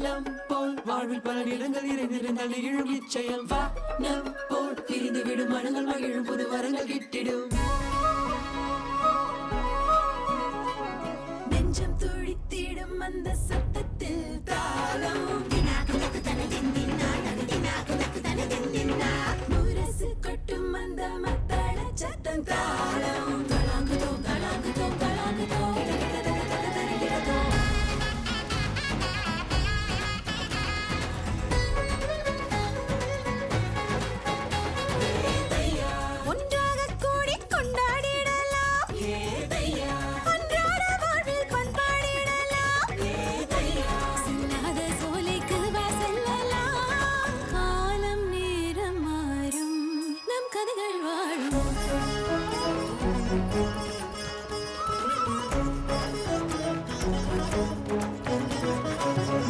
நம் போல் வாழ்வில் பல நிறங்கள் நிறைந்திருந்தால் நிகழும் நிச்சயம் வா நம் போல் பிரிந்து விடும் மனங்கள் மகிழும் புது வரங்கள் கிட்டிடும் நெஞ்சம் துடித்திடும் அந்த சத்தத்தில் தாளம் முரசு கொட்டும் அந்த மத்தள சத்தம் தாளம் தலாங்குதோம் தலாங்குதோம் தலாங்குதோம்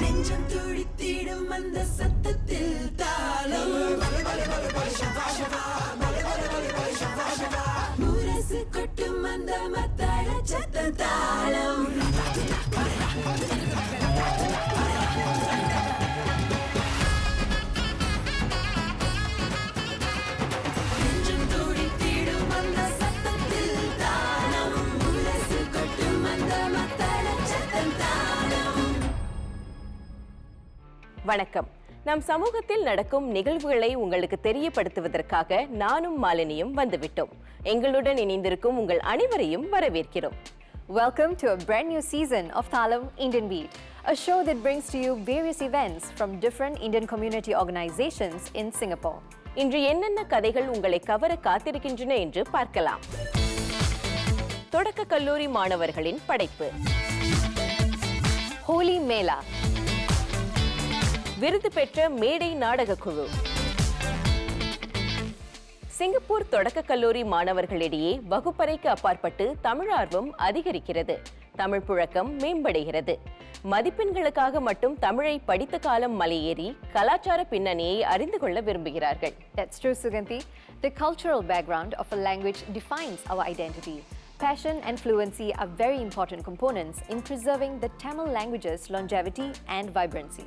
நெஞ்சம் துடித்திடும் அந்த சத்தத்தில் தாளம் முரசு கொட்டும் அந்த மத்தள சத்தம் தாளம் நெஞ்சம் துடித்திடும் அந்த சத்தத்தில் தாளம் முரசு கொட்டும் அந்த மத்தள சத்தம் தாளம். வணக்கம். நம் சமூகத்தில் நடக்கும் நிகழ்வுகளை உங்களுக்கு தெரியப்படுத்துவதற்காக நானும் மாலினியும் வந்துவிட்டோம். எங்களுடன் இணைந்திருக்கும் உங்கள் அனைவரையும் வரவேற்கிறோம். Welcome to a brand new season of Thalam Indian Beat, a show that brings to you various events from different Indian community organizations in Singapore. இன்று என்னென்ன கதைகள் உங்களை கவர காத்திருக்கின்றன என்று பார்க்கலாம். தொடக்க கல்லூரி மாணவர்களின் படைப்பு, Holi Mela, விருது பெற்ற மேடை நாடக குழு, சிங்கப்பூர் தொடக்க கல்லூரி மாணவர்களிடையே வகுப்பறைக்கு அப்பாற்பட்டு தமிழ் ஆர்வம் அதிகரிக்கிறது, தமிழ் புழக்கம் மேம்படுகிறது, மதிப்பெண்களுக்காக மட்டும் தமிழை படித்த காலம் மலையேறி கலாச்சார பின்னணியை அறிந்து கொள்ள விரும்புகிறார்கள். That's true, Suganti. The cultural background of a language defines our identity. Passion and fluency are very important components in preserving the Tamil language's longevity and vibrancy.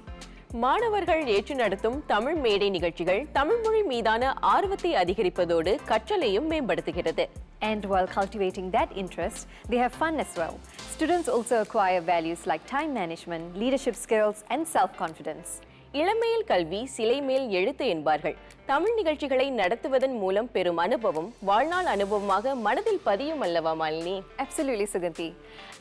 மாணவர்கள் ஏற்று நடத்தும் தமிழ் மேடை நிகழ்ச்சிகள் தமிழ் மொழி மீதான ஆர்வத்தை அதிகரிப்பதோடு கற்றலையும் மேம்படுத்துகிறது. And while cultivating that interest, they have fun as well. Students also acquire values like time management, leadership skills, and self-confidence. இளமையில் கல்வி சிலை மேல் எழுத்து என்பார்கள். தமிழ் நிகழ்ச்சிகளை நடத்துவதன் மூலம் பெறும் அனுபவம் வாழ்நாள் அனுபவமாக மனதில் பதியும் அல்லவா Malini? Absolutely, Suganti.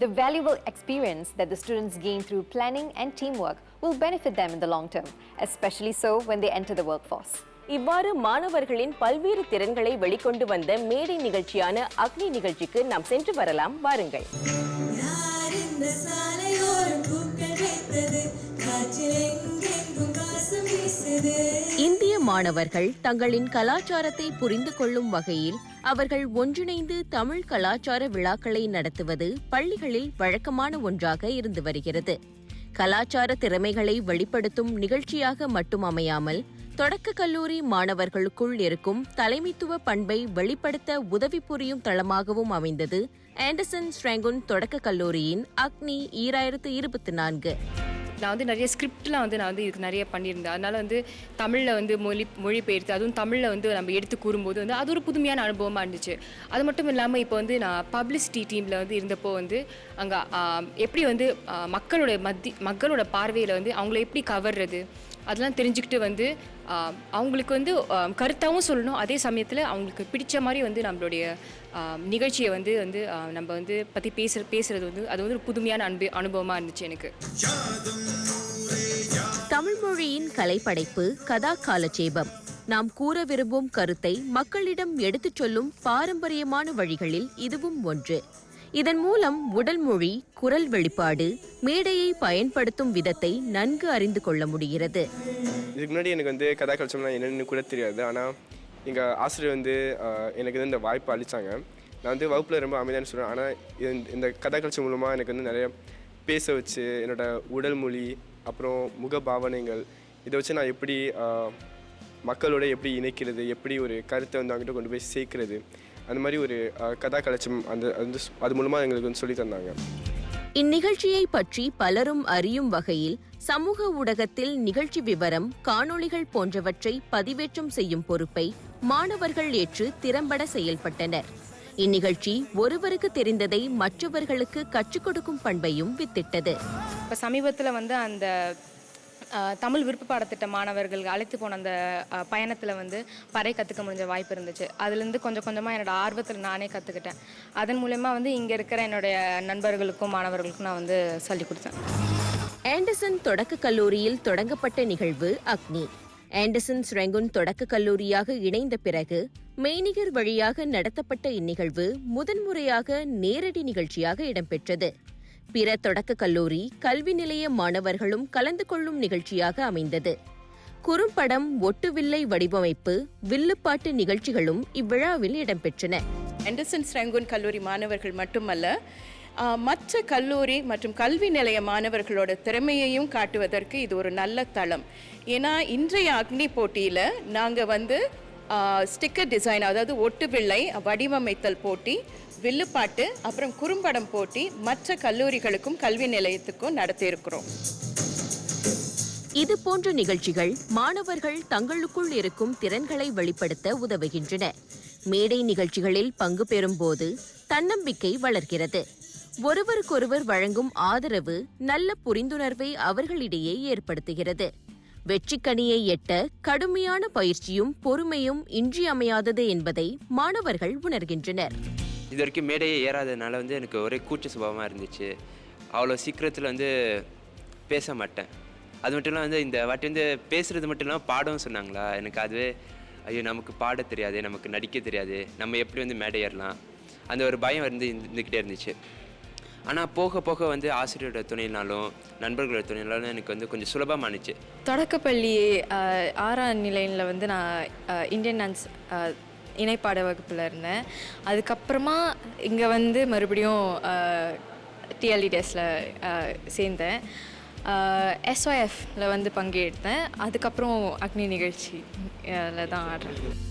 The valuable experience that the students gain through planning and teamwork will benefit them in the long term, especially so when they enter the workforce. இவ்வாறு மாணவர்களின் பல்வேறு திறன்களை வெளிக்கொண்டு வந்த மேடை நிகழ்ச்சியான அக்னி நிகழ்ச்சிக்கு நாம் சென்று வரலாம், வாருங்கள். இந்திய மாணவர்கள் தங்களின் கலாச்சாரத்தை புரிந்து கொள்ளும் வகையில் அவர்கள் ஒன்றிணைந்து தமிழ் கலாச்சார விழாக்களை நடத்துவது பள்ளிகளில் வழக்கமான ஒன்றாக இருந்து வருகிறது. கலாச்சார திறமைகளை வெளிப்படுத்தும் நிகழ்ச்சியாக மட்டும் அமையாமல் தொடக்க கல்லூரி மாணவர்களுக்குள் இருக்கும் தலைமைத்துவ பண்பை வெளிப்படுத்த உதவி புரியும் தளமாகவும் அமைந்தது ஆண்டர்சன் ஸ்ட்ராங்குன் தொடக்க கல்லூரியின் அக்னி 2024. நான் நிறைய ஸ்கிரிப்ட்லாம் நான் இதுக்கு நிறைய பண்ணியிருந்தேன். அதனால் தமிழில் மொழிபெயர்த்து அதுவும் தமிழில் நம்ம எடுத்து கூறும்போது அது ஒரு புதுமையான அனுபவமாக இருந்துச்சு. அது மட்டும் இல்லாமல் இப்போ நான் பப்ளிசிட்டி டீமில் இருந்தப்போ அங்கே எப்படி மக்களோட பார்வையில் அவங்கள எப்படி கவர்றது அதெல்லாம் தெரிஞ்சுக்கிட்டு அவங்களுக்கு கருத்தாகவும் சொல்லணும், அதே சமயத்தில் அவங்களுக்கு பிடிச்ச மாதிரி நம்மளுடைய நிகழ்ச்சியை நம்ம பற்றி பேசுகிறது அது ஒரு புதுமையான அனுபவமாக இருந்துச்சு எனக்கு. தமிழ் மொழியின் கலைப்படைப்பு கதா காலட்சேபம். நாம் கூற விரும்பும் கருத்தை மக்களிடம் எடுத்துச் சொல்லும் பாரம்பரியமான வழிகளில் இதுவும் ஒன்று. இதன் மூலம் உடல் மொழி, குரல் வெளிப்பாடு, மேடையை பயன்படுத்தும் விதத்தை நன்கு அறிந்து கொள்ள முடிகிறது. இதுக்கு முன்னாடி எனக்கு கதா கல்ச்சம்னா என்னென்னு கூட தெரியாது. ஆனால் எங்கள் ஆசிரியர் எனக்கு இந்த வாய்ப்பை அளித்தாங்க. நான் வகுப்பில் ரொம்ப அமைதியானு சொல்கிறேன். ஆனால் இந்த கதா கல்ச்சம் மூலமாக எனக்கு நிறைய பேச வச்சு என்னோடய உடல் மொழி அப்புறம் முக பாவனைகள் இதை வச்சு நான் எப்படி மக்களோட எப்படி இணைக்கிறது, எப்படி ஒரு கருத்தை அவங்ககிட்ட கொண்டு போய் சேர்க்கிறது, அந்த மாதிரி ஒரு கதா கலட்சம் அது மூலமாக எங்களுக்கு சொல்லி தந்தாங்க. இந்நிகழ்ச்சியை பற்றி பலரும் அறியும் வகையில் சமூக ஊடகத்தில் நிகழ்ச்சி விவரம், காணொளிகள் போன்றவற்றை பதிவேற்றம் செய்யும் பொறுப்பை மாணவர்கள் ஏற்று திறம்பட செயல்பட்டனர். இந்நிகழ்ச்சி ஒருவருக்கு தெரிந்ததை மற்றவர்களுக்கு கற்றுக் கொடுக்கும் பண்பையும் வித்திட்டது. இப்போ சமீபத்தில் வந்து அந்த தமிழ் விருப்ப பாடத்திட்ட மாணவர்கள் அழைத்து போன அந்த பயணத்தில் வந்து பறை கற்றுக்க முடிஞ்ச வாய்ப்பு இருந்துச்சு. அதுலேருந்து கொஞ்சம் கொஞ்சமாக என்னோடய ஆர்வத்தில் நானே கற்றுக்கிட்டேன். அதன் மூலயமா வந்து இங்கே இருக்கிற என்னுடைய நண்பர்களுக்கும் மாணவர்களுக்கும் நான் வந்து சொல்லிக் கொடுத்தேன். ஆண்டர்சன் தொடக்க கல்லூரியில் தொடங்கப்பட்ட நிகழ்வு அக்னி. ஆண்டர்சன் ஸ்ரெங்குன் தொடக்க கல்லூரியாக இணைந்த பிறகு மெய்நிகர் வழியாக நடத்தப்பட்ட இந்நிகழ்வு முதன்முறையாக நேரடி நிகழ்ச்சியாக இடம்பெற்றது. பிற தொடக்க கல்லூரி, கல்வி நிலைய மாணவர்களும் கலந்து கொள்ளும் நிகழ்ச்சியாக அமைந்தது. குறும்படம், ஒட்டுவில்லை வடிவமைப்பு, வில்லுப்பாட்டு நிகழ்ச்சிகளும் இவ்விழாவில் இடம்பெற்றன. ஆண்டர்சன் ஸ்ரெங்குன் கல்லூரி மாணவர்கள் மட்டுமல்ல, மற்ற கல்லூரி மற்றும் கல்வி நிலைய மாணவர்களோட திறமையையும் காட்டுவதற்கு இது ஒரு நல்ல தளம். ஏன்னா இன்றைய அக்னி போட்டியில் நாங்கள் வந்து ஸ்டிக்கர் டிசைன், அதாவது ஒட்டுவில்லை வடிவமைத்தல் போட்டி, வில்லுப்பாட்டு, அப்புறம் குறும்படம் போட்டி மற்ற கல்லூரிகளுக்கும் கல்வி நிலையத்துக்கும் நடத்தியிருக்கிறோம். இது போன்ற நிகழ்ச்சிகள் மாணவர்கள் தங்களுக்குள் இருக்கும் திறன்களை வெளிப்படுத்த உதவுகின்றன. மேடை நிகழ்ச்சிகளில் பங்கு பெறும் போது தன்னம்பிக்கை வளர்கிறது. ஒருவருக்கொருவர் வழங்கும் ஆதரவு நல்ல புரிந்துணர்வை அவர்களிடையே ஏற்படுத்துகிறது. வெற்றிக்கனியை எட்ட கடுமையான பயிற்சியும் பொறுமையும் இன்றியமையாதது என்பதை மாணவர்கள் உணர்கின்றனர். இது வரைக்கும் மேடையே ஏறாததுனால வந்து எனக்கு ஒரே கூச்ச சுபாவமாக இருந்துச்சு. அவ்வளோ சீக்கிரத்தில் வந்து பேச மாட்டேன். அது மட்டும் இல்லாமல் வந்து இந்த வாட்டி வந்து பேசுகிறது மட்டும் இல்லாமல் பாடவும் சொன்னாங்களா, எனக்கு அதுவே ஐயோ நமக்கு பாட தெரியாது, நமக்கு நடிக்க தெரியாது, நம்ம எப்படி வந்து மேடை ஏறலாம், அந்த ஒரு பயம் வந்து இருந்துக்கிட்டே இருந்துச்சு. ஆனால் போக போக வந்து ஆசிரியரோட துணையினாலும் நண்பர்களோட துணையினாலும் எனக்கு வந்து கொஞ்சம் சுலபமானுச்சு. தொடக்கப்பள்ளி 6ஆம் நிலையில் வந்து நான் இந்தியன் டான்ஸ் இணைப்பாட வகுப்பில் இருந்தேன். அதுக்கப்புறமா இங்கே வந்து மறுபடியும் டிஎல்டி டேஸில் சேர்ந்தேன். SYFல வந்து பங்கெடுத்தேன். அதுக்கப்புறம் அக்னி நிகழ்ச்சியில் தான் ஆடுறேன்.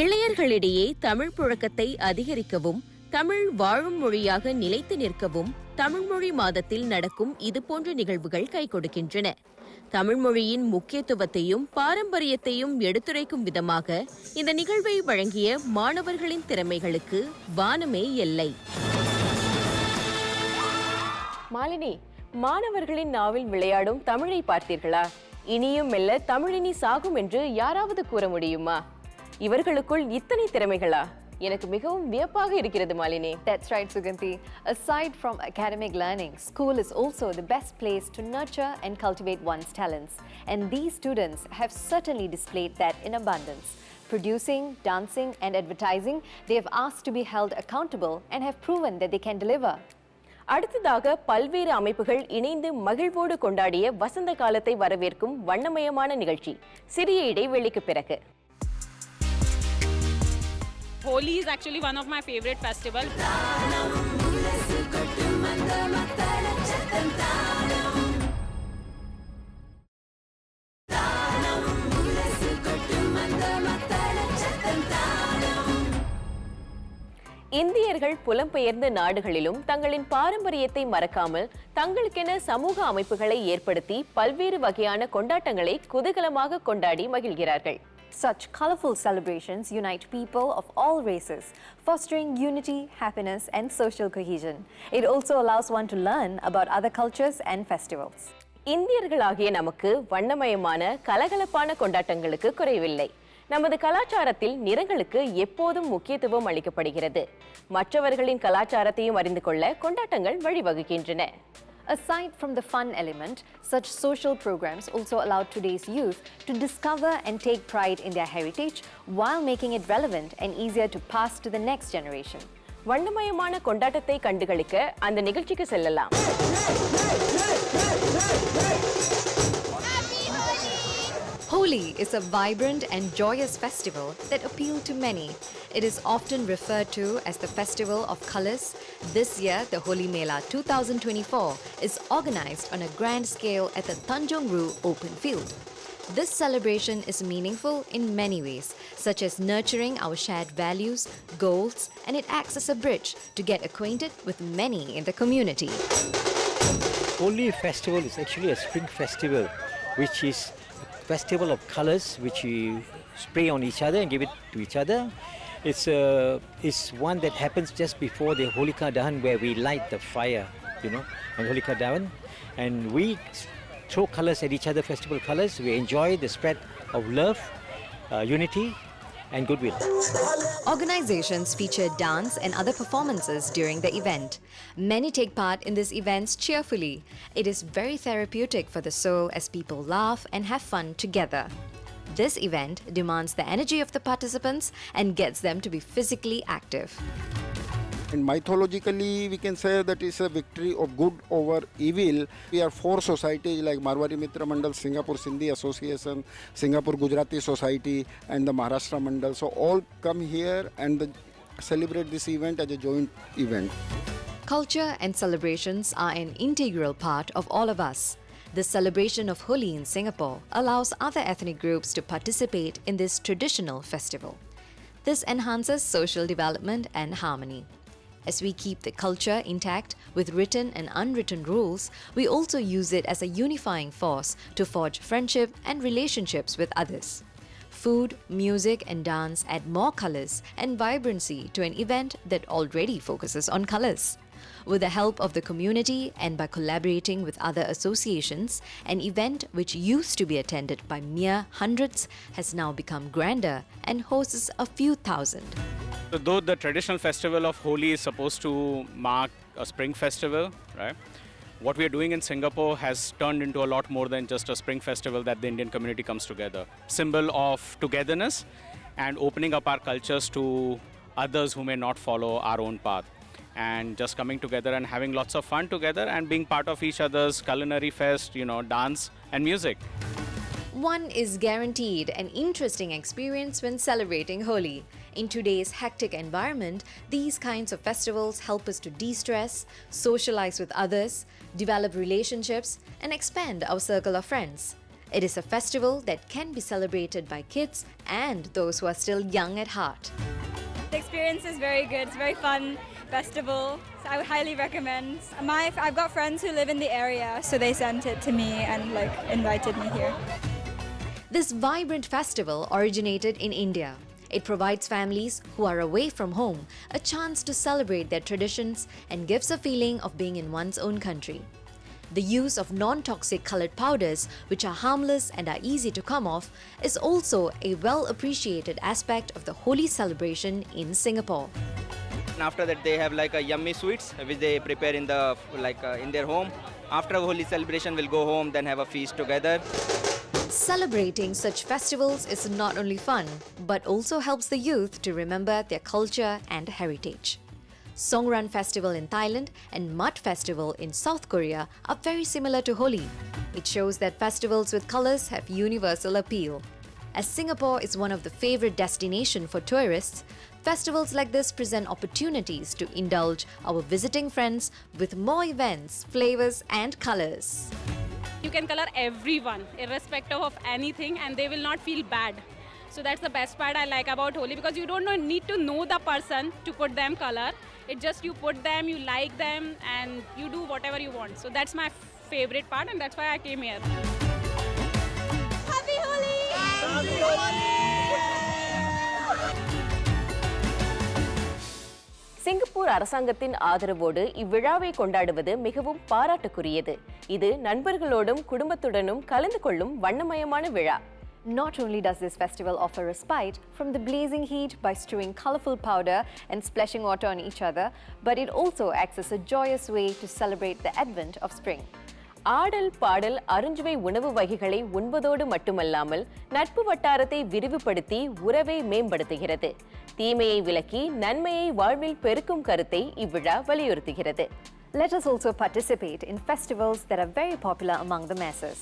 இளைஞர்களிடையே தமிழ் புழக்கத்தை அதிகரிக்கவும் தமிழ் வாழும் மொழியாக நிலைத்து நிற்கவும் தமிழ்மொழி மாதத்தில் நடக்கும் இதுபோன்ற நிகழ்வுகள் கை கொடுக்கின்றன. தமிழ்மொழியின் முக்கியத்துவத்தையும் பாரம்பரியத்தையும் எடுத்துரைக்கும் விதமாக இந்த நிகழ்வை வழங்கிய மாணவர்களின் திறமைகளுக்கு வானமே எல்லை. மாலினி, மாணவர்களின் நாவில் விளையாடும் தமிழை பார்த்தீர்களா? இனியும் மெல்ல தமிழினி சாகும் என்று யாராவது கூற முடியுமா? இவர்களுக்குள் இத்தனை திறமைகளா? எனக்கு மிகவும் வியப்பாக இருக்கிறது Malini. That's right, Suganti. Aside from academic learning, school is also the best place to nurture and cultivate one's talents. And these students have certainly displayed that in abundance. Producing, dancing and advertising, they have asked to be held accountable and have proven that they can deliver. அடுத்ததாக பல்வேறு அமைப்புகள் இணைந்து மகிழ்வோடு கொண்டாடிய வசந்த காலத்தை வரவேற்கும் வண்ணமயமான நிகழ்ச்சி சிறிய இடைவெளிக்கு பிறகு. Holi is actually one of my favorite festivals. இந்தியர்கள் புலம்பெயர்ந்த நாடுகளிலும் தங்களின் பாரம்பரியத்தை மறக்காமல் தங்களுக்கென சமூக அமைப்புகளை ஏற்படுத்தி பல்வேறு வகையான கொண்டாட்டங்களை குதூகலமாக கொண்டாடி மகிழ்கிறார்கள். Such colorful celebrations unite people of all races, fostering unity, happiness and social cohesion. It also allows one to learn about other cultures and festivals. இந்தியர்களாகிய நமக்கு வண்ணமயமான கலகலப்பான கொண்டாட்டங்களுக்கு குறைவில்லை. நமது கலாச்சாரத்தில் நிறங்களுக்கு எப்போதும் முக்கியத்துவம் அளிக்கப்படுகிறது. மற்றவர்களின் கலாச்சாரத்தையும் அறிந்து கொள்ள கொண்டாட்டங்கள் வழிவகுக்கின்றன. Aside from the fun element, such social programs also allow today's youth to discover and take pride in their heritage while making it relevant and easier to pass to the next generation. வண்ணமயமான கொண்டாட்டத்தை கண்டுகளிக்க அந்த நிகழ்ச்சிக்கு செல்லலாம். Holi is a vibrant and joyous festival that appeals to many. It is often referred to as the Festival of Colors. This year, the Holi Mela 2024 is organized on a grand scale at the Tanjung Ru Open Field. This celebration is meaningful in many ways, such as nurturing our shared values, goals, and it acts as a bridge to get acquainted with many in the community. Holi festival is actually a spring festival, which is a festival of colors which we spray on each other and give it to each other. It's one that happens just before the Holika Dahan, where we light the fire, on Holika Dahan, and we throw colors at each other, festival colors. We enjoy the spread of love, unity, and goodwill. Organizations feature dance and other performances during the event. Many take part in these events cheerfully. It is very therapeutic for the soul as people laugh and have fun together. This event demands the energy of the participants and gets them to be physically active. And mythologically, we can say that it's a victory of good over evil. We are 4 societies like Marwari Mitra Mandal, Singapore Sindhi Association, Singapore Gujarati Society, and the Maharashtra Mandal. So all come here and celebrate this event as a joint event. Culture and celebrations are an integral part of all of us. The celebration of Holi in Singapore allows other ethnic groups to participate in this traditional festival. This enhances social development and harmony. As we keep the culture intact with written and unwritten rules, we also use it as a unifying force to forge friendship and relationships with others. Food, music, and dance add more colors and vibrancy to an event that already focuses on colors. With the help of the community and by collaborating with other associations, an event which used to be attended by mere hundreds has now become grander and hosts a few thousand. So though the traditional festival of Holi is supposed to mark a spring festival, right? What we are doing in Singapore has turned into a lot more than just a spring festival that the Indian community comes together. Symbol of togetherness and opening up our cultures to others who may not follow our own path. And just coming together and having lots of fun together and being part of each other's culinary fest, dance and music. One is guaranteed an interesting experience when celebrating Holi. In today's hectic environment, these kinds of festivals help us to de-stress, socialize with others, develop relationships, and expand our circle of friends. It is a festival that can be celebrated by kids and those who are still young at heart. The experience is very good. It's a very fun festival. So I would highly recommend. I've got friends who live in the area, so they sent it to me and invited me here. This vibrant festival originated in India. It provides families who are away from home a chance to celebrate their traditions and gives a feeling of being in one's own country. The use of non-toxic colored powders, which are harmless and are easy to come off, is also a well-appreciated aspect of the Holi celebration in Singapore. And after that, they have a yummy sweets which they prepare in their home. After Holi celebration, we'll go home, then have a feast together. Celebrating such festivals is not only fun, but also helps the youth to remember their culture and heritage. Songran Festival in Thailand and Mud Festival in South Korea are very similar to Holi. It shows that festivals with colors have universal appeal. As Singapore is one of the favorite destinations for tourists, festivals like this present opportunities to indulge our visiting friends with more events, flavors, and colors. You can color everyone, irrespective of anything, and they will not feel bad. So that's the best part I like about Holi, because you don't need to know the person to put them color. It's just you put them, you like them, and you do whatever you want. So that's my favorite part, and that's why I came here. Happy Holi! Happy Holi! Singapore அரசாங்கத்தின் ஆதரவோடு இவ்விழாவை கொண்டாடுவது மிகவும் பாராட்டுக்குரியது. இது நண்பர்களோடும் குடும்பத்துடனும் கலந்து கொள்ளும் வண்ணமயமான விழா. Not only does this festival offer respite from the blazing heat by strewing colorful powder and splashing water on each other, but it also acts as a joyous way to celebrate the advent of spring. ஆடல் பாடல் அருஞ்சுவை உணவு வகைகளை உண்பதோடு மட்டுமல்லாமல் நட்பு வட்டாரத்தை விரிவுபடுத்தி உறவை மேம்படுத்துகிறது. தீமையை விலக்கி நன்மையை வாழ்வில் பெருக்கும் கருத்தை இவ்விழா வலியுறுத்துகிறது. Let us also participate in festivals that are very popular among the masses.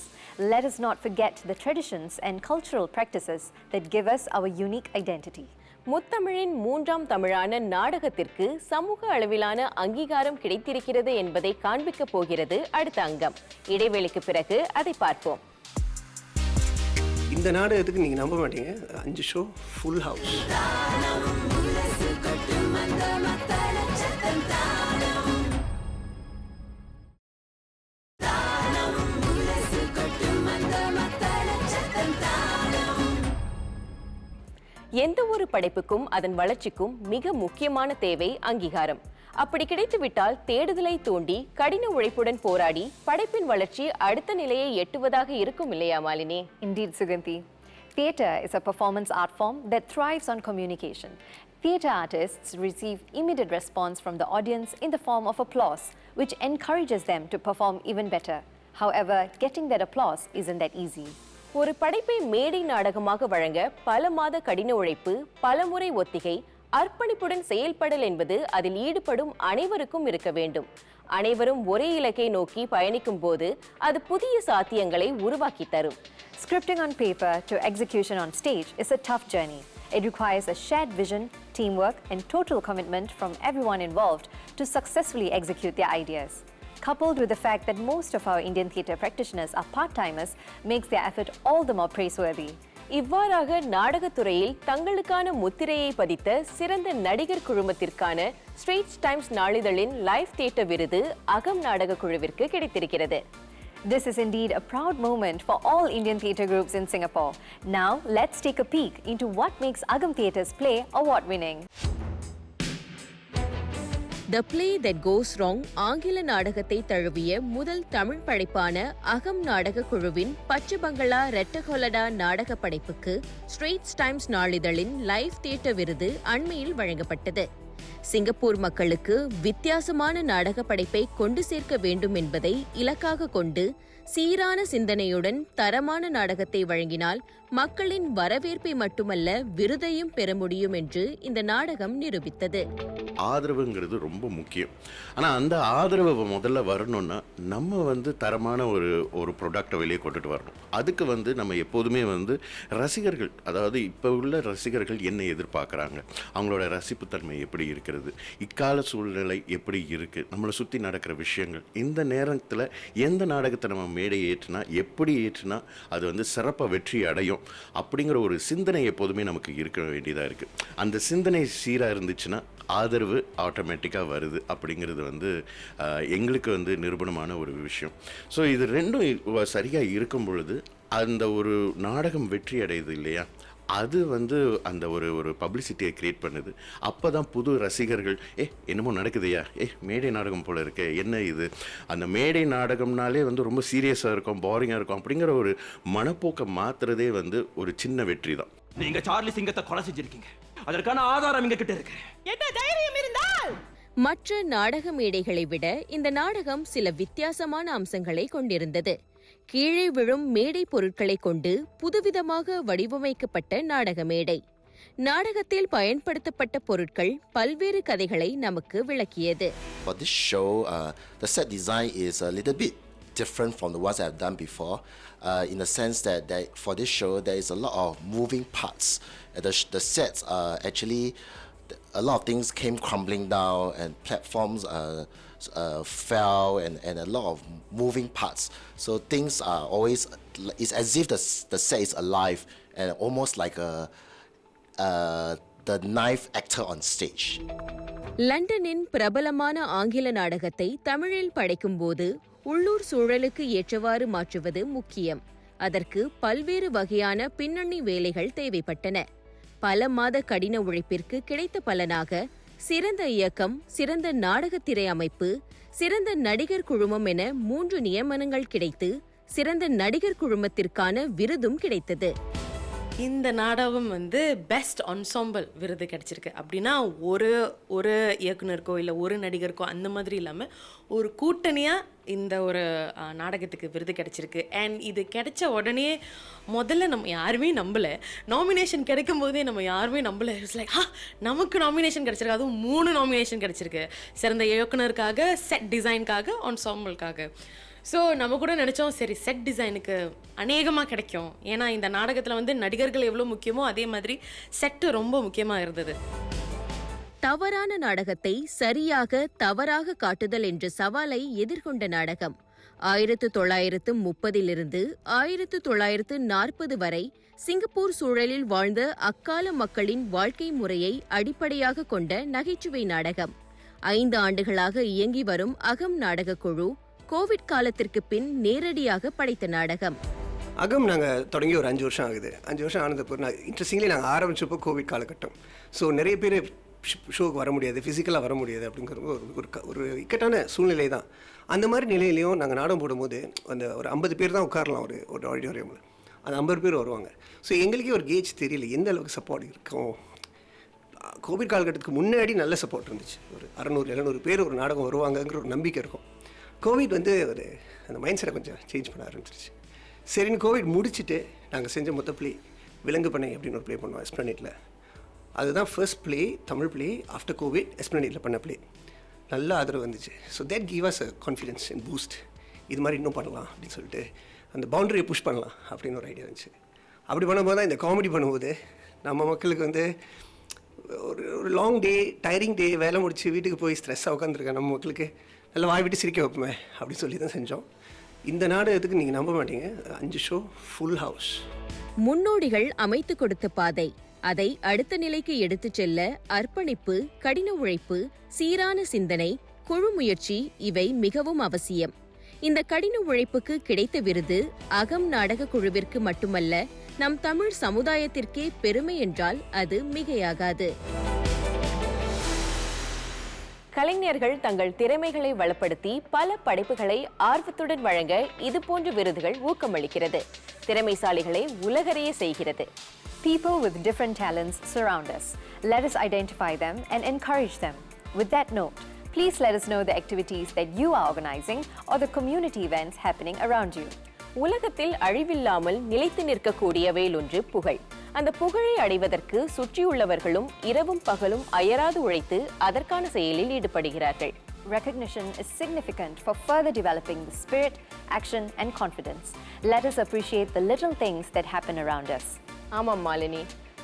Let us not forget the traditions and cultural practices that give us our unique identity. முத்தமிழின் 3ஆம் தமிழான நாடகத்திற்கு சமூக அளவிலான அங்கீகாரம் கிடைத்திருக்கிறது என்பதை காண்பிக்கப் போகிறது அடுத்த அங்கம். இடைவேளைக்கு பிறகு அதை பார்ப்போம். இந்த நாடகத்துக்கு நீங்கள் நம்ப மாட்டீங்க, 5 ஷோ ஃபுல் ஹவுஸ். எந்த ஒரு படைப்புக்கும் அதன் வளர்ச்சிக்கும் மிக முக்கியமான தேவை அங்கீகாரம். அப்படி கிடைத்துவிட்டால் தேடுதலை தூண்டி கடின உழைப்புடன் போராடி படைப்பின் வளர்ச்சி அடுத்த நிலையை எட்டுவதாக இருக்கும் இல்லையா Malini? Indeed, Suganti. Theatre is a performance art form that thrives on communication. Theatre artists receive immediate response from the audience in the form of applause, which encourages them to perform even better. However, getting that applause isn't that easy. ஒரு படைப்பை மேடை நாடகமாக வழங்க பல மாத கடின உழைப்பு, பலமுறை ஒத்திகை, அர்ப்பணிப்புடன் செயல்படல் என்பது அதில் ஈடுபடும் அனைவருக்கும் இருக்க வேண்டும். அனைவரும் ஒரே இலக்கை நோக்கி பயணிக்கும் போது அது புதிய சாத்தியங்களை உருவாக்கி தரும். Scripting on paper to execution on stage is a tough journey. It requires a shared vision, teamwork, and total commitment from everyone involved to successfully execute their ideas. Coupled with the fact that most of our Indian theatre practitioners are part-timers makes their effort all the more praiseworthy. இவ்வாறாக நாடகத்துறையில் தங்களுக்கான முத்திரையை பதித்த சிறந்த நடிகர் குழுமத்திற்கான Straits times நாளிதழின் live theatre விருது அகம் நாடக குழுவிற்கு கிடைத்திருக்கிறது. This is indeed a proud moment for all Indian theatre groups in Singapore. Now, let's take a peek into what makes Agam Theatre's play award-winning. The Play That Goes Wrong ஆங்கில நாடகத்தை தழுவிய முதல் தமிழ் படைப்பான அகம் நாடக குழுவின் பச்சை பங்களா ரெட்டகொலடா நாடக படைப்புக்கு ஸ்ட்ரெய்ட்ஸ் டைம்ஸ் நாளிதழின் லைவ் தியேட்டர் விருது அண்மையில் வழங்கப்பட்டது. சிங்கப்பூர் மக்களுக்கு வித்தியாசமான நாடக படைப்பை கொண்டு சேர்க்க வேண்டும் என்பதை இலக்காக கொண்டு சீரான சிந்தனையுடன் தரமான நாடகத்தை வழங்கினால் மக்களின் வரவேற்பை மட்டுமல்ல விருதையும் பெற முடியும் என்று இந்த நாடகம் நிரூபித்தது. ஆதரவுங்கிறது ரொம்ப முக்கியம். ஆனால் அந்த ஆதரவு முதல்ல வரணும்னா நம்ம தரமான ஒரு ப்ராடக்டை வெளியே கொண்டுட்டு வரணும். அதுக்கு நம்ம எப்போதுமே ரசிகர்கள், அதாவது இப்போ உள்ள ரசிகர்கள் என்ன எதிர்பார்க்குறாங்க, அவங்களோட ரசிப்புத்தன்மை எப்படி இருக்கிறது, இக்கால சூழ்நிலை எப்படி இருக்குது, நம்மளை சுற்றி நடக்கிற விஷயங்கள், இந்த நேரத்தில் எந்த நாடகத்தை நம்ம மேடை ஏற்றினா எப்படி ஏற்றினா அது சிறப்பாக வெற்றி அடையும் அப்படிங்கிற ஒரு சிந்தனை எப்போதுமே நமக்கு இருக்க வேண்டியதாக இருக்குது. அந்த சிந்தனை சீராக இருந்துச்சுன்னா ஆதரவு ஆட்டோமேட்டிக்காக வருது அப்படிங்கிறது எங்களுக்கு நிரூபணமான ஒரு விஷயம். ஸோ இது ரெண்டும் சரியாக இருக்கும் பொழுது அந்த ஒரு நாடகம் வெற்றி அடையுது இல்லையா, அது அந்த ஒரு பப்ளிசிட்டியை க்ரியேட் பண்ணுது. அப்போ தான் புது ரசிகர்கள் என்னமோ நடக்குதையா, மேடை நாடகம் போல் இருக்கு, என்ன இது, அந்த மேடை நாடகம்னாலே ரொம்ப சீரியஸாக இருக்கும், போரிங்காக இருக்கும் அப்படிங்கிற ஒரு மனப்போக்கை மாற்றுறதே ஒரு சின்ன வெற்றி தான். நீங்க சார்லி சிங்கத்தை கொலை செஞ்சிருக்கீங்க, அதற்கான ஆதாரம் எங்க கிட்ட இருக்கு. என்ன தைரியம் இருந்தால் மற்ற நாடக மேடைகளை விட இந்த நாடகம் சில வித்தியாசமான அம்சங்களை கொண்டிருந்தது. கீழே விழும் மேடை பொருட்களை கொண்டு புதுவிதமாக வடிவமைக்கப்பட்ட நாடக மேடை. நாடகத்தில் பயன்படுத்தப்பட்ட பொருட்கள் பல்வேறு கதைகளை நமக்கு விளக்கியது. For this show, the set design is a little bit different from the ones I've done before, in the sense that for this show there is a lot of moving parts. The sets actually, a lot of things came crumbling down and platforms fell and a lot of moving parts. So things are always, it's as if the set is alive and almost like the knife actor on stage. லண்டனின் பிரபலமான ஆங்கில நாடகத்தை தமிழில் படைக்கும்போது உள்ளூர் சூழலுக்கு ஏற்றவாறு மாற்றுவது முக்கியம். அதற்கு பல்வேறு வகையான பின்னணி வேலைகள் தேவைப்பட்டன. பல மாத கடின உழைப்பிற்கு கிடைத்த பலனாக சிறந்த இயக்கம், சிறந்த நாடகத்திரை அமைப்பு, சிறந்த நடிகர் குழுமம் என 3 நியமனங்கள் கிடைத்து சிறந்த நடிகர் குழுமத்திற்கான விருதும் கிடைத்தது. இந்த நாடகம் பெஸ்ட் என்செம்பிள் விருது கிடைச்சிருக்கு. அப்படின்னா ஒரு இயக்குனருக்கோ இல்லை ஒரு நடிகருக்கோ அந்த மாதிரி இல்லாமல் ஒரு கூட்டணியாக இந்த ஒரு நாடகத்துக்கு விருது கிடைச்சிருக்கு. அண்ட் இது கிடைச்ச உடனே முதல்ல நம்ம யாருமே நம்பலை. நாமினேஷன் கிடைக்கும் போதே நம்ம யாருமே நம்பலை. இட்ஸ் லைக் நமக்கு நாமினேஷன் கிடைச்சிருக்கு, அதுவும் 3 நாமினேஷன் கிடைச்சிருக்கு. சிறந்த இயக்குனருக்காக, செட் டிசைனுக்காக, என்செம்பிளுக்காக. ஸோ நம்ம கூட நினச்சோம் சரி செட் டிசைனுக்கு அநேகமாக கிடைக்கும். ஏன்னா இந்த நாடகத்தில் நடிகர்கள் எவ்வளோ முக்கியமோ அதே மாதிரி செட்டு ரொம்ப முக்கியமாக இருந்தது. தவறான நாடகத்தை சரியாக தவறாக காட்டுதல் என்ற சவாலை எதிர்கொண்ட நாடகம். 1930 1940 வரை சிங்கப்பூர் சூழலில் வாழ்ந்த அக்கால மக்களின் வாழ்க்கை முறையை அடிப்படையாக கொண்ட நகைச்சுவை நாடகம். 5 ஆண்டுகளாக இயங்கி வரும் அகம் நாடகக் குழு கோவிட் காலத்திற்கு பின் நேரடியாக படைத்த நாடகம். அகம் நாங்கள் தொடங்கி ஒரு 5 வருஷம் ஆகுது. 5 வருஷம் ஆனதுக்கு நான் இன்ட்ரெஸ்டிங்லி நாங்கள் ஆரம்பிச்சப்போ கோவிட் காலகட்டம். ஸோ நிறைய பேர் ஷோக்கு வர முடியாது, ஃபிசிக்கலாக வர முடியாது அப்படிங்கிற ஒரு இக்கட்டான சூழ்நிலை தான். அந்த மாதிரி நிலையிலையும் நாங்கள் நாடகம் போடும்போது அந்த ஒரு 50 பேர் தான் உட்காரலாம் ஒரு ஆடிட்டோரியமில். அந்த 50 பேர் வருவாங்க. ஸோ எங்களுக்கே ஒரு கேஜ் தெரியல எந்த அளவுக்கு சப்போர்ட் இருக்கும். கோவிட் காலகட்டத்துக்கு முன்னாடி நல்ல சப்போர்ட் இருந்துச்சு. ஒரு 600-700 பேர் ஒரு நாடகம் வருவாங்கங்கிற ஒரு நம்பிக்கை இருக்கும். கோவிட் ஒரு அந்த மைண்ட் செட்டை கொஞ்சம் சேஞ்ச் பண்ண ஆரம்பிச்சிருச்சு. சரின்னு கோவிட் முடிச்சுட்டு நாங்கள் செஞ்ச மொத்த ப்ளே விலங்கு பண்ணை அப்படின்னு ஒரு ப்ளே பண்ணுவோம் எஸ்ப்ளனேட்டில். அதுதான் first play, Tamil play after covid எஸ்ப்ளனேட்டில் பண்ண ப்ளே. நல்ல ஆதரவு வந்துச்சு. So that give us a confidence and boost. இது மாதிரி இன்னும் பண்ணலாம் அப்படின்னு சொல்லிட்டு அந்த பவுண்டரியை புஷ் பண்ணலாம் அப்படின்னு ஒரு ஐடியா இருந்துச்சு. அப்படி பண்ணும்போது தான் இந்த காமெடி பண்ணும்போது நம்ம மக்களுக்கு ஒரு லாங் டே, டயரிங் டே, வேலை முடிச்சு வீட்டுக்கு போய் ஸ்ட்ரெஸ்ஸாக உட்காந்துருக்கேன் நம்ம மக்களுக்கு நல்லா வாய் விட்டு சிரிக்க வைப்போமே அப்படின்னு சொல்லி தான் செஞ்சோம். இந்த நாடகத்துக்கு நீங்கள் நம்ப மாட்டீங்க, 5 ஷோ ஃபுல் ஹவுஸ். முன்னோடிகள் அமைத்து கொடுத்த பாதை, அதை அடுத்த நிலைக்கு எடுத்துச் செல்ல அர்ப்பணிப்பு, கடின உழைப்பு, சீரான சிந்தனை, குழு முயற்சி இவை மிகவும் அவசியம். இந்த கடின உழைப்புக்கு கிடைத்த விருது அகம் நாடக குழுவிற்கு மட்டுமல்ல, நம் தமிழ் சமுதாயத்திற்கே பெருமை என்றால் அது மிகையாகாது. கலைஞர்கள் தங்கள் திறமைகளை வளப்படுத்தி பல படைப்புகளை ஆர்வத்துடன் வழங்க இதுபோன்ற விருதுகள் ஊக்கமளிக்கிறது. திறமைசாலிகளை உலகறிய செய்கிறது. People with different talents surround us. Let us identify them and encourage them. With that note, please let us know the activities that you are organizing or the community events happening around you. உலகத்தில் அழிவில்லாமல் நிலைத்து நிற்கக்கூடிய வேலொன்று புகழ். அந்த புகழை அடைவதற்கு சுற்றியுள்ளவர்களும் இரவும் பகலும் அயராது உழைத்து அதற்கான செயலில் ஈடுபடுகிறார்கள். Recognition is significant for further developing the spirit, action and confidence. Let us appreciate the little things that happen around us. ஆமாம் மாலினி,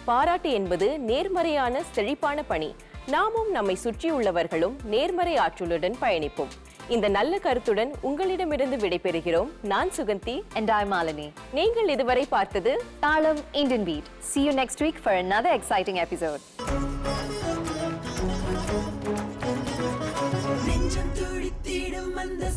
பாராட்டு என்பது நேர்மறையான செழிப்பான பணி. நாமும் நம்மை சுற்றியுள்ளவர்களும் நேர்மறை ஆற்றலுடன் பயணிப்போம். இந்த நல்ல கருத்துடன் உங்களிடமிருந்து விடைபெறுகிறோம். நான் சுகந்தி and I Malini. நீங்கள் இதுவரை பார்த்தது தாளம் Indian Beat. See you next week for another exciting episode. நெஞ்சம் துடித்திடும் அந்த